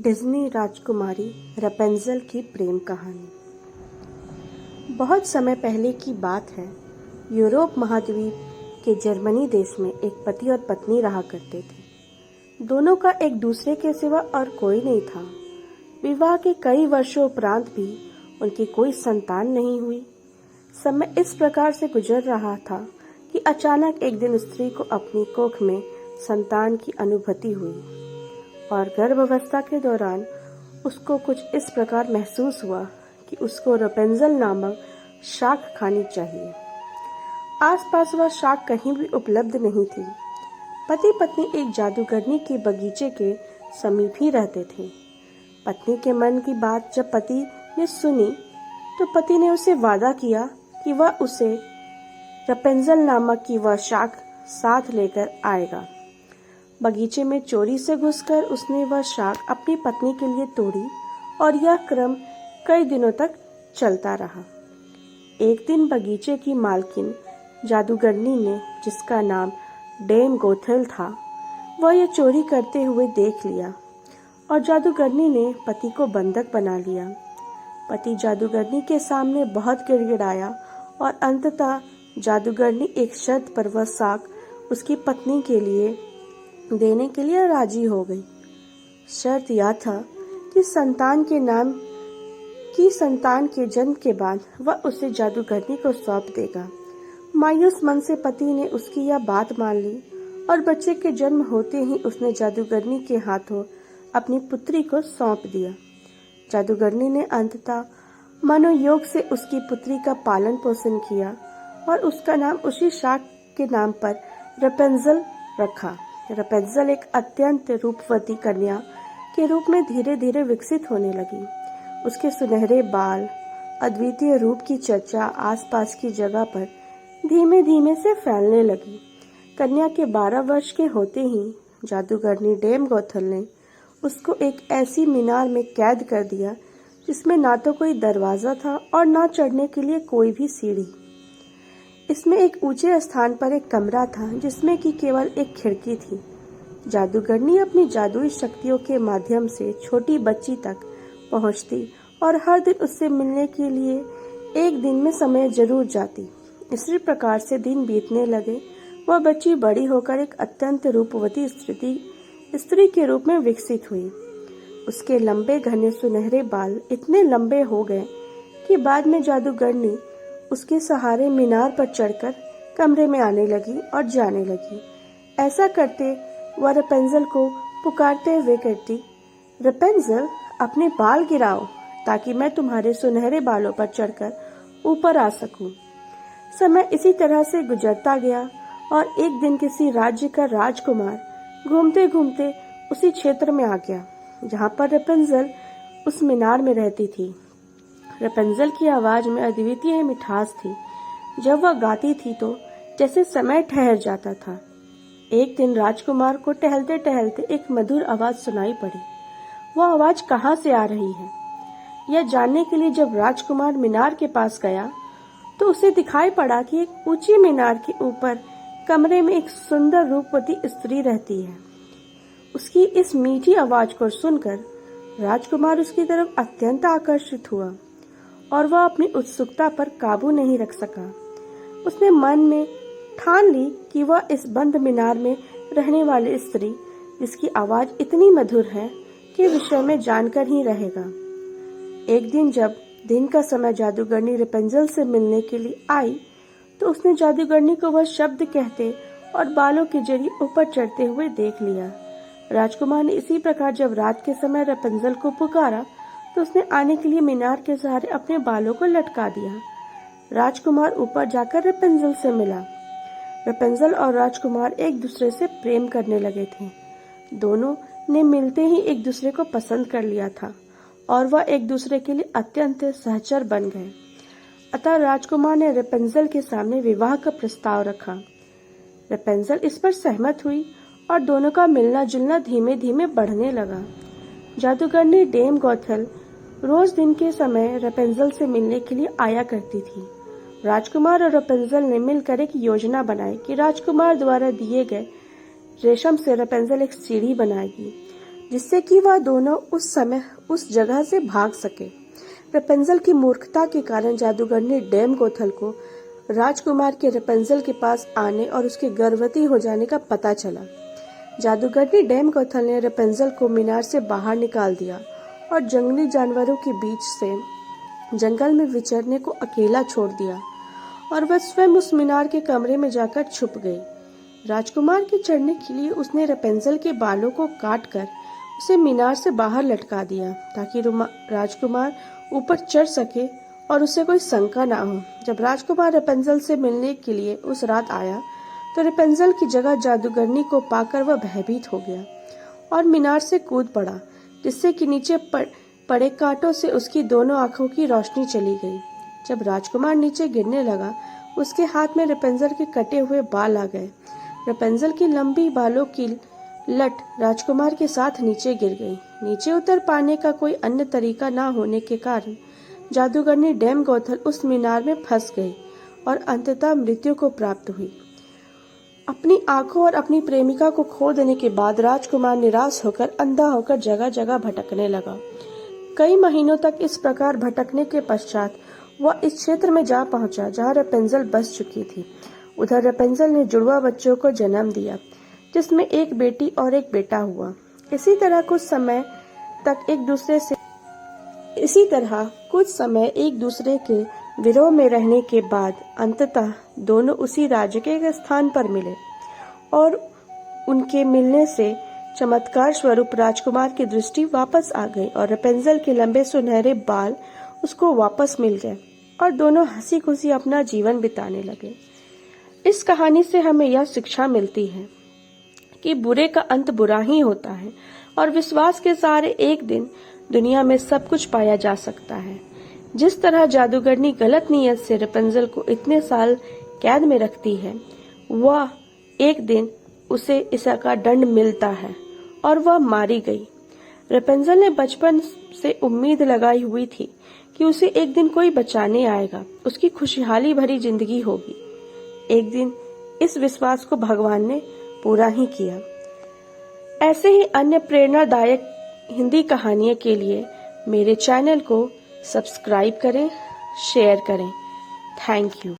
Disney राजकुमारी रपेंज़ल की प्रेम कहानी। बहुत समय पहले की बात है। यूरोप महाद्वीप के जर्मनी देश में एक पति और पत्नी रहा करते थे। दोनों का एक दूसरे के सिवा और कोई नहीं था। विवाह के कई वर्षों उपरांत भी उनकी कोई संतान नहीं हुई। समय इस प्रकार से गुजर रहा था कि अचानक एक दिन स्त्री को अपनी कोख में संतान की अनुभूति हुई और गर्भावस्था के दौरान उसको कुछ इस प्रकार महसूस हुआ कि उसको रपेंज़ल नामक शाक खानी चाहिए। आसपास वह शाक कहीं भी उपलब्ध नहीं थी। पति पत्नी एक जादूगरनी के बगीचे के समीप ही रहते थे। पत्नी के मन की बात जब पति ने सुनी तो पति ने उसे वादा किया कि वह उसे रपेंज़ल नामक की वह शाक साथ लेकर आएगा। बगीचे में चोरी से घुसकर उसने वह शाक अपनी पत्नी के लिए तोड़ी और यह क्रम कई दिनों तक चलता रहा। एक दिन बगीचे की मालकिन जादूगरनी ने, जिसका नाम डेम गोथेल था, वह यह चोरी करते हुए देख लिया और जादूगरनी ने पति को बंधक बना लिया। पति जादूगरनी के सामने बहुत गिड़गिड़ाया और अंततः जादूगरनी एक शर्त पर वह शाक उसकी पत्नी के लिए देने के लिए राजी हो गई। शर्त यह था कि संतान के जन्म के बाद वह उसे जादूगरनी को सौंप देगा। मायूस मन से पति ने उसकी यह बात मान ली और बच्चे के जन्म होते ही उसने जादूगरनी के हाथों अपनी पुत्री को सौंप दिया। जादूगरनी ने अंततः मनोयोग से उसकी पुत्री का पालन पोषण किया और उसका नाम उसी शाक के नाम पर रपेंज़ल रखा। रपेंज़ल एक अत्यंत रूपवती कन्या के रूप में धीरे धीरे विकसित होने लगी। उसके सुनहरे बाल, अद्वितीय रूप की चर्चा आसपास की जगह पर धीमे धीमे से फैलने लगी। कन्या के 12 वर्ष के होते ही जादूगरनी डेम गोथल ने उसको एक ऐसी मीनार में कैद कर दिया जिसमें ना तो कोई दरवाजा था और ना चढ़ने के लिए कोई भी सीढ़ी। इसमें एक ऊंचे स्थान पर एक कमरा था जिसमें कि केवल एक खिड़की थी। जादूगरनी अपनी जादुई शक्तियों के माध्यम से छोटी बच्ची तक पहुंचती और हर दिन उससे मिलने के लिए एक दिन में समय जरूर जाती। इसी प्रकार से दिन बीतने लगे। वह बच्ची बड़ी होकर एक अत्यंत रूपवती स्त्री के रूप में विकसित हुई। उसके लंबे घने सुनहरे बाल इतने लंबे हो गए कि बाद में जादूगरनी उसके सहारे मीनार पर चढ़कर कमरे में आने लगी और जाने लगी। ऐसा करते वह रपेंज़ल को पुकारते हुए कहती, रपेंज़ल, अपने बाल गिराओ ताकि मैं तुम्हारे सुनहरे बालों पर चढ़कर ऊपर आ सकूं। समय इसी तरह से गुजरता गया और एक दिन किसी राज्य का राजकुमार घूमते घूमते उसी क्षेत्र में आ गया जहां पर रपेंज़ल उस मीनार में रहती थी। रपेंज़ल की आवाज में अद्वितीय मिठास थी। जब वह गाती थी तो जैसे समय ठहर जाता था। एक दिन राजकुमार को टहलते टहलते एक मधुर आवाज सुनाई पड़ी। वह आवाज कहाँ से आ रही है, यह जानने के लिए जब राजकुमार मीनार के पास गया तो उसे दिखाई पड़ा कि एक ऊंची मीनार के ऊपर कमरे में एक सुंदर रूपवती स्त्री रहती है। उसकी इस मीठी आवाज को सुनकर राजकुमार उसकी तरफ अत्यंत आकर्षित हुआ और वह अपनी उत्सुकता पर काबू नहीं रख सका। उसने मन में ठान ली कि वह इस बंद मीनार में रहने वाली स्त्री, जिसकी आवाज इतनी मधुर है, के विषय में जानकर ही रहेगा। एक दिन जब दिन का समय जादूगरनी रपेंज़ल से मिलने के लिए आई तो उसने जादूगरनी को वह शब्द कहते और बालों के जरिए ऊपर चढ़ते हुए देख लिया। राजकुमार ने इसी प्रकार जब रात के समय रपेंज़ल को पुकारा तो उसने आने के लिए मीनार के सहारे अपने बालों को लटका दिया। राजकुमार ऊपर जाकर रपेंज़ल से मिला। रपेंज़ल और राजकुमार एक दूसरे से प्रेम करने लगे थे। दोनों ने मिलते ही एक दूसरे को पसंद कर लिया था और वह एक दूसरे के लिए अत्यंत सहचर बन गए। अतः राजकुमार ने रपेंज़ल के सामने विवाह का प्रस्ताव रखा। रपेंज़ल इस पर सहमत हुई और दोनों का मिलना जुलना धीमे धीमे बढ़ने लगा। जादूगरनी डेम गोथल रोज दिन के समय रपेंज़ल से मिलने के लिए आया करती थी। राजकुमार और रपेंज़ल ने मिलकर एक योजना बनाई कि राजकुमार द्वारा दिए गए रेशम से रपेंज़ल एक सीढ़ी बनाएगी। जिससे कि वह दोनों उस समय उस जगह से भाग सके। रेपेंजल की मूर्खता के कारण जादूगरनी डैम गोथल को राजकुमार के रेपेंजल के पास आने और उसके गर्भवती हो जाने का पता चला। जादूगरनी डैम गोथल ने रेपेंजल को मीनार से बाहर निकाल दिया और जंगली जानवरों के बीच से जंगल में विचरने को अकेला छोड़ दिया और वह स्वयं उस मीनार के कमरे में जाकर छुप गई। राजकुमार के चढ़ने के लिए उसने रेपेंजल के बालों को काटकर उसे मीनार से बाहर लटका दिया ताकि राजकुमार ऊपर चढ़ सके और उसे कोई शंका ना हो। जब राजकुमार रेपेंजल से मिलने के लिए उस रात आया तो रेपेंजल की जगह जादूगरनी को पाकर वह भयभीत हो गया और मीनार से कूद पड़ा, जिससे कि नीचे पड़े कांटों से उसकी दोनों आंखों की रोशनी चली गई। जब राजकुमार नीचे गिरने लगा, उसके हाथ में रेपेंजल के कटे हुए बाल आ गए। रेपेंजल की लंबी बालों की लट राजकुमार के साथ नीचे गिर गई। नीचे उतर पाने का कोई अन्य तरीका न होने के कारण जादूगरनी डैम गोथल उस मीनार में फंस गई और अंततः मृत्यु को प्राप्त हुई। अपनी आंखों और अपनी प्रेमिका को खो देने के बाद राजकुमार निराश होकर अंधा होकर जगह जगह भटकने लगा। कई महीनों तक इस प्रकार भटकने के पश्चात वह इस क्षेत्र में जा पहुंचा जहां रेपेंजल बस चुकी थी। उधर रेपेंजल ने जुड़वा बच्चों को जन्म दिया, जिसमें एक बेटी और एक बेटा हुआ। इसी तरह कुछ समय एक दूसरे के विरोह में रहने के बाद अंततः दोनों उसी राज्य के स्थान पर मिले और उनके मिलने से चमत्कार स्वरूप राजकुमार की दृष्टि वापस आ गई और रेपेंजल के लंबे सुनहरे बाल उसको वापस मिल गए और दोनों हंसी खुशी अपना जीवन बिताने लगे। इस कहानी से हमें यह शिक्षा मिलती है कि बुरे का अंत बुरा ही होता है और विश्वास के सहारे एक दिन दुनिया में सब कुछ पाया जा सकता है। जिस तरह जादूगरनी गलत नीयत से रेपेंजल को इतने साल कैद में रखती है, वह एक दिन उसे इसका दंड मिलता है और वह मारी गई। रेपेंजल ने बचपन से उम्मीद लगाई हुई थी कि उसे एक दिन कोई बचाने आएगा, उसकी खुशहाली भरी जिंदगी होगी। एक दिन इस विश्वास को भगवान ने पूरा ही किया। ऐसे ही अन्य प्रेरणादायक हिंदी कहानियों के लिए मेरे चैनल को सब्सक्राइब करें, शेयर करें। Thank you.